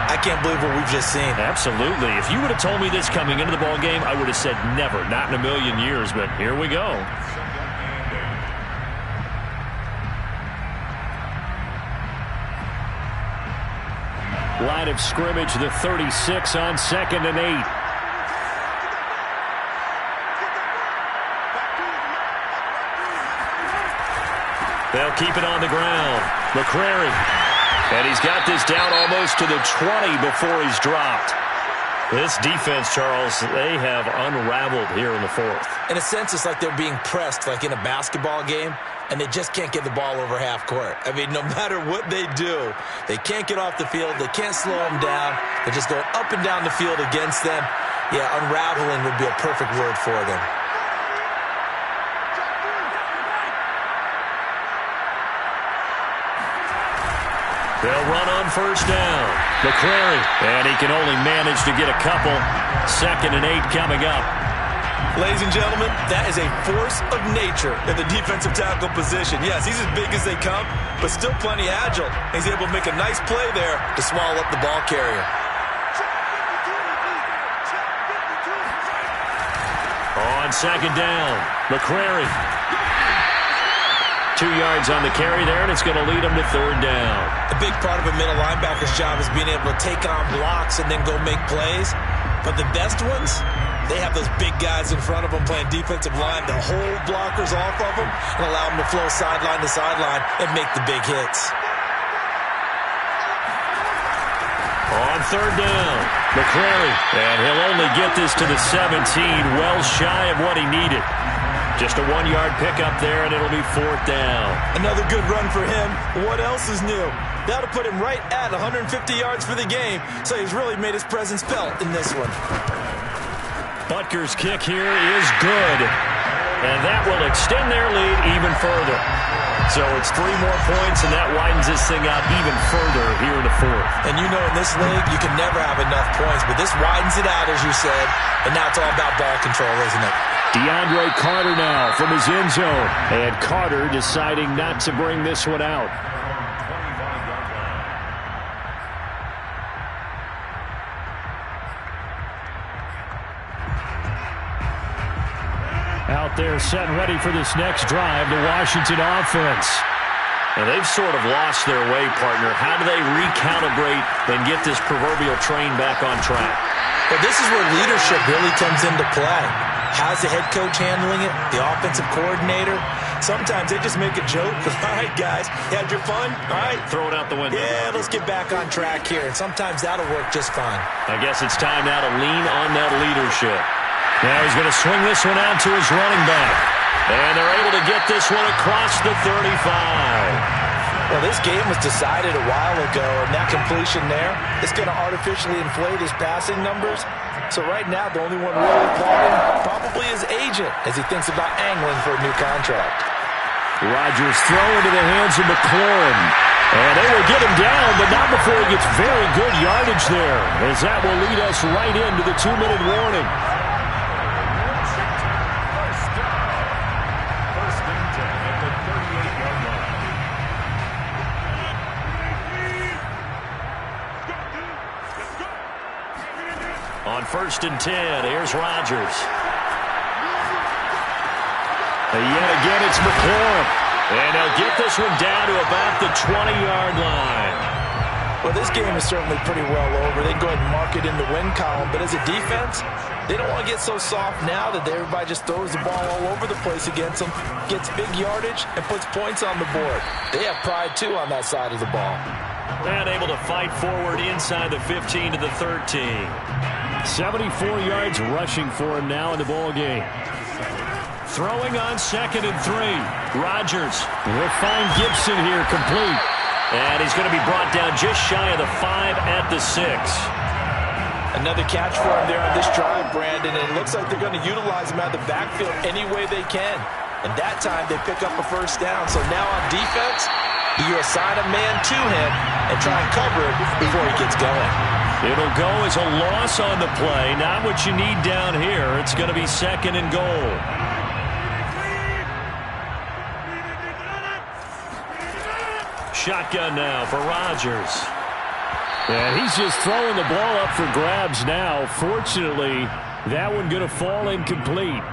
I can't believe what we've just seen. Absolutely. If you would have told me this coming into the ball game, I would have said never, not in a million years. But here we go. Line of scrimmage, the 36 on 2nd and 8. They'll keep it on the ground. McCrary. And he's got this down almost to the 20 before he's dropped. This defense, Charles, they have unraveled here in the fourth. In a sense, it's like they're being pressed like in a basketball game, and they just can't get the ball over half court. I mean, no matter what they do, they can't get off the field. They can't slow them down. They're just going up and down the field against them. Yeah, unraveling would be a perfect word for them. They'll run on first down. McCrary, and he can only manage to get a couple. 2nd and 8 coming up. Ladies and gentlemen, that is a force of nature in the defensive tackle position. Yes, he's as big as they come, but still plenty agile. He's able to make a nice play there to swallow up the ball carrier. On second down. McCrary. 2 yards on the carry there, and it's going to lead him to third down. A big part of a middle linebacker's job is being able to take on blocks and then go make plays. But the best ones, they have those big guys in front of them playing defensive line to hold blockers off of them and allow them to flow sideline to sideline and make the big hits. On third down, McCrary. And he'll only get this to the 17, well shy of what he needed. Just a 1-yard pickup there, and it'll be fourth down. Another good run for him. What else is new? That'll put him right at 150 yards for the game, so he's really made his presence felt in this one. Butker's kick here is good, and that will extend their lead even further. So it's 3 more points, and that widens this thing out even further here in the fourth. And you know in this league, you can never have enough points, but this widens it out, as you said, and now it's all about ball control, isn't it? DeAndre Carter now from his end zone. And Carter deciding not to bring this one out. Out there set and ready for this next drive, the Washington offense. And they've sort of lost their way, partner. How do they recalibrate and get this proverbial train back on track? Well, this is where leadership really comes into play. How's the head coach handling it? The offensive coordinator? Sometimes they just make a joke. All right, guys, you had your fun? All right. Throw it out the window. Yeah, let's get back on track here. And sometimes that'll work just fine. I guess it's time now to lean on that leadership. Now he's going to swing this one out to his running back. And they're able to get this one across the 35. Well, this game was decided a while ago, and that completion there is going to artificially inflate his passing numbers. So right now, the only one really applauding probably his agent as he thinks about angling for a new contract. Rodgers throw into the hands of McLaurin. And they will get him down, but not before he gets very good yardage there, as that will lead us right into the 2-minute warning. First and 10 at the 38-yard line. On first and 10, here's Rodgers. And yet again, it's McLaurin. And they'll get this one down to about the 20-yard line. Well, this game is certainly pretty well over. They can go ahead and mark it in the win column. But as a defense, they don't want to get so soft now that everybody just throws the ball all over the place against them, gets big yardage, and puts points on the board. They have pride, too, on that side of the ball. And able to fight forward inside the 15 to the 13. 74 yards rushing for him now in the ball game. Throwing on second and 3. Rodgers will find Gibson here complete. And he's going to be brought down just shy of the 5 at the 6. Another catch for him there on this drive, Brandon. And it looks like they're going to utilize him out of the backfield any way they can. And that time they pick up a first down. So now on defense, you assign a man to him and try and cover it before he gets going. It'll go as a loss on the play. Not what you need down here. It's going to be second and goal. Shotgun now for Rodgers. And he's just throwing the ball up for grabs now. Fortunately, that one going to fall incomplete.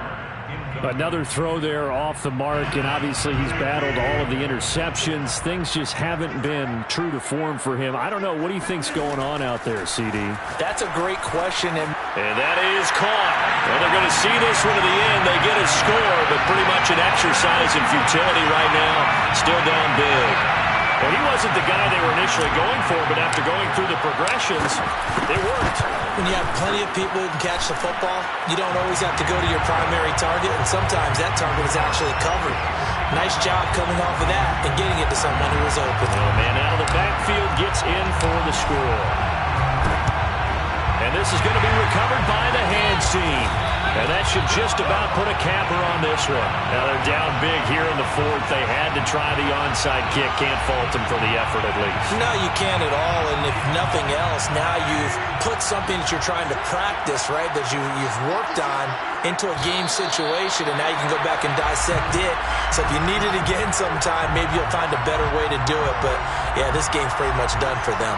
Another throw there off the mark, and obviously he's battled all of the interceptions. Things just haven't been true to form for him. I don't know. What do you think's going on out there, CD? That's a great question. And that is caught. Well, they're going to see this one to the end. They get a score, but pretty much an exercise in futility right now. Still down big. Well, he wasn't the guy they were initially going for, but after going through the progressions, it worked. When you have plenty of people who can catch the football, you don't always have to go to your primary target, and sometimes that target is actually covered. Nice job coming off of that and getting it to someone who was open. Oh, man, out of the backfield gets in for the score. And this is going to be recovered by the hands team. And that should just about put a capper on this one. Now they're down big here in the fourth. They had to try the onside kick. Can't fault them for the effort at least. No, you can't at all. And if nothing else, now you've put something that you're trying to practice, right, that you've worked on into a game situation, and now you can go back and dissect it. So if you need it again sometime, maybe you'll find a better way to do it. But, yeah, this game's pretty much done for them.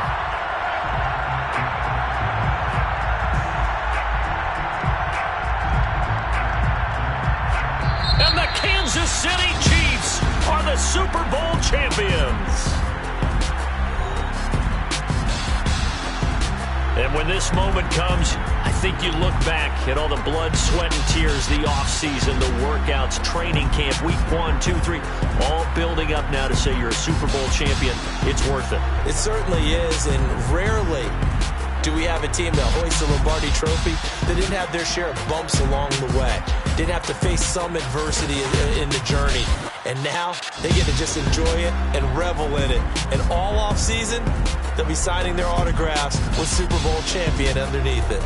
City Chiefs are the Super Bowl champions. And when this moment comes, I think you look back at all the blood, sweat, and tears, the offseason, the workouts, training camp, week 1, 2, 3, all building up now to say you're a Super Bowl champion. It's worth it. It certainly is, and rarely do we have a team that hoists the Lombardi Trophy that didn't have their share of bumps along the way, didn't have to face some adversity in the journey. And now they get to just enjoy it and revel in it. And all offseason, they'll be signing their autographs with Super Bowl champion underneath it.